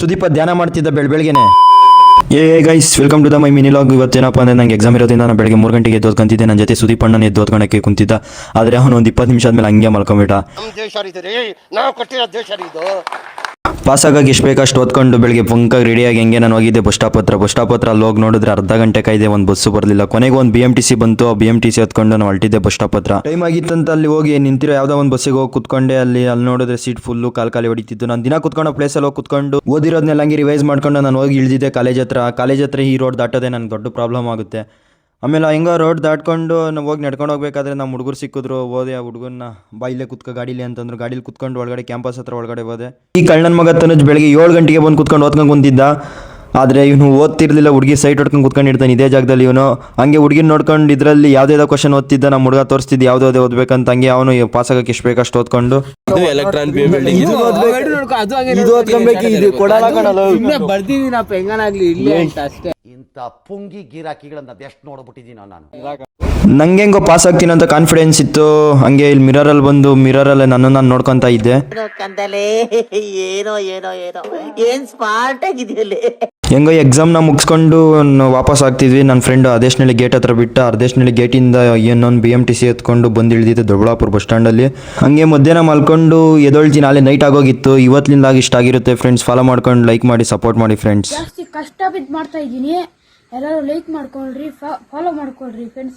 ಸುದೀಪ ಧ್ಯಾನ ಮಾಡ್ತಿದ್ದ ಬೆಳಗ್ಗೆನೆ. Guys welcome to the my mini vlog. ಇವತ್ತೇನಪ್ಪ ಅಂದರೆ ನನಗೆ ಎಕ್ಸಾಮ್ ಇರೋದ್ರಿಂದ ನಾನು ಬೆಳಗ್ಗೆ 3 ಗಂಟೆಗೆ ಎದ್ದು ಓದ್ಕೊಂತಿದ್ದೆ. ನನ್ನ ಜೊತೆ ಸುದೀಪ್ ಅಣ್ಣನ ಎದ್ದು ಓದ್ಕೊಳಕ್ಕೆ ಕುಂತಿದ್ದ. ಆದರೆ ಅವನು ಒಂದು 20 ನಿಮಿಷ ಆದಮೇಲೆ ಹಂಗೆ ಮಲ್ಕೊಂಬಿಟ್ಟ. ಪಾಸ್ ಆಗಾಗ ಎಷ್ಟು ಬೇಕು ಅಷ್ಟು ಓದ್ಕೊಂಡು ಬೆಳಗ್ಗೆ ಪಂಕಾಗಿ ರೆಡಿಯಾಗಿ ಹೆಂಗೆ ನಾನು ಹೋಗಿದ್ದೆ ಬಸ್ ಸ್ಟಾಪ್ ಹತ್ರ. ಅಲ್ಲಿ ಹೋಗಿ ನೋಡಿದ್ರೆ ಅರ್ಧ ಗಂಟೆ ಕಾಯ್ದೆ, ಒಂದು ಬಸ್ಸು ಬರಲಿಲ್ಲ. ಕೊನೆಗೆ ಒಂದು BMTC ಬಂತು. ಆ BMTC ಹತ್ಕೊಂಡು ನಾನು ಹೊರಟಿದ್ದೆ ಬಸ್ ಸ್ಟಾಪ್ ಹತ್ರ. ಟೈಮ್ ಆಗಿತ್ತಂತ ಅಲ್ಲಿ ಹೋಗಿ ನಿಂತಿರೋ ಯಾವುದೋ ಒಂದು ಬಸ್ಸಿಗೆ ಹೋಗಿ ಕುತ್ಕೊಂಡೆ. ಅಲ್ಲಿ ನೋಡಿದ್ರೆ ಸೀಟ್ ಫುಲ್ಲು, ಕಾಲಿ ಹೊಡಿತಿತ್ತು. ನಾನು ದಿನ ಕುತ್ಕೊಳ್ಳೋ ಪ್ಲೇಸಲ್ಲಿ ಹೋಗಿ ಕುತ್ಕೊಂಡು ಓದಿರೋದನ್ನೆಲ್ಲ ಹಂಗೆ ರಿವೈಸ್ ಮಾಡ್ಕೊಂಡು ನಾನು ಹೋಗಿ ಇಳಿದಿದ್ದೆ ಕಾಲೇಜ್ ಹತ್ರ. ಈ ರೋಡ್ ದಾಟೋದೇ ನನಗೆ ದೊಡ್ಡ ಪ್ರಾಬ್ಲಮ್ ಆಗುತ್ತೆ. ಆಮೇಲೆ ಹಿಂಗೆ ರೋಡ್ ದಾಟ್ಕೊಂಡು ನಾವು ಹೋಗಿ ನಡ್ಕೊಂಡು ಹೋಗ್ಬೇಕಾದ್ರೆ ನಮ್ಮ ಹುಡುಗರು ಸಿಕ್ಕಿದ್ರು. ಹೋದೆ ಆ ಹುಡುಗನ್ನ ಇಲ್ಲೇ ಕುತ್ಕೋ ಗಾಡೀಲಿ ಅಂತಂದ್ರು. ಗಾಡೀಲಿ ಕುತ್ಕೊಂಡು ಒಳಗಡೆ ಕ್ಯಾಂಪಸ್ ಹತ್ರ ಒಳಗಡೆ ಹೋದೆ. ಈ ಕಳ್ಳನ ಮಗ ತನುಜ್ ಬೆಳಗ್ಗೆ 7 ಗಂಟೆಗೆ ಬಂದು ಕುತ್ಕೊಂಡು ಓದ್ಕೊಂಡು ಕುಂತಿದ್ದ. ಆದರೆ ಇವನು ಓದ್ತಿರ್ಲಿಲ್ಲ. ಹುಡುಗಿ ಸೈಟ್ ಹೊಡ್ಕೊಂಡು ಕುತ್ಕೊಂಡಿರ್ತಾನೆ ಇದೇ ಜಾಗದಲ್ಲಿ. ಇವನು ಹಂಗೆ ಹುಡುಗಿನ ನೋಡ್ಕೊಂಡು ಇದರಲ್ಲಿ ಯಾವುದೇದೋ ಕ್ವಶನ್ ಓದ್ತಿದ್ದ. ನಮ್ಮ ಹುಡುಗ ತೋರಿಸ್ತಿದ್ದು ಯಾವುದೇ ಓದ್ಬೇಕಂತ. ಹಂಗೆ ಅವನು ಪಾಸ್ ಆಗಕ್ಕೆ ಎಷ್ಟು ಬೇಕಷ್ಟು ಓದ್ಕೊಂಡು ಇಂಥ ಪುಂಗಿ ಗಿರಾಕಿಗಳನ್ನ ಅದೆಷ್ಟು ನೋಡ್ಬಿಟ್ಟಿದ್ದೀನೋ ನಾನು. ನಂಗೆ ಹೆಂಗೋ ಪಾಸ್ ಆಗ್ತೀನಿ ಅಂತ ಕಾನ್ಫಿಡೆನ್ಸ್ ಇತ್ತು. ಹಂಗೆ ಇಲ್ಲಿ ಮಿರರಲ್ಲಿ ಬಂದು ಮಿರರಲ್ಲೇ ನಾನು ನೋಡ್ಕೊತಾ ಇದ್ದೆ. ಏನ್ ಸ್ಮಾರ್ಟ್ ಆಗಿದೆಯಲ್ಲ. ಹೆಂಗೋ ಎಕ್ಸಾಮ್ನ ಮುಗಿಸ್ಕೊಂಡು ವಾಪಸ್ ಆಗ್ತಿದ್ವಿ. ನನ್ನ ಫ್ರೆಂಡ್ ಅದೇಶ್ನಳ್ಳಿ ಗೇಟ್ ಹತ್ರ ಬಿಟ್ಟ. ಅರ್ಧೇಶ್ನಳ್ಳಿ ಗೇಟಿಂದ ಇನ್ನೊಂದು BMTC ಎತ್ಕೊಂಡು ಬಂದು ಇಳಿದಿದ್ದೆ ದೊಡ್ಡಬಳ್ಳಾಪುರ ಬಸ್ ಸ್ಟ್ಯಾಂಡಲ್ಲಿ. ಹಂಗೆ ಮಧ್ಯಾಹ್ನ ಮಲ್ಕೊಂಡು ಎದೊಳ್ತೀನಿ. ನಾಳೆ ನೈಟ್ ಆಗೋಗಿತ್ತು. ಇವತ್ತಿನಿಂದ ಇಷ್ಟ ಆಗಿರುತ್ತೆ ಫ್ರೆಂಡ್ಸ್. ಫಾಲೋ ಮಾಡ್ಕೊಂಡು ಲೈಕ್ ಮಾಡಿ ಸಪೋರ್ಟ್ ಮಾಡಿ ಫ್ರೆಂಡ್ಸ್. ಜಾಸ್ತಿ ಕಷ್ಟ ಬಿದ್ದು ಮಾಡ್ತಾ ಇದ್ದೀನಿ. ಎಲ್ಲರೂ ಲೈಕ್ ಮಾಡ್ಕೊಳ್ರಿ, ಫಾಲೋ ಮಾಡ್ಕೊಳ್ರಿ ಫ್ರೆಂಡ್ಸ್.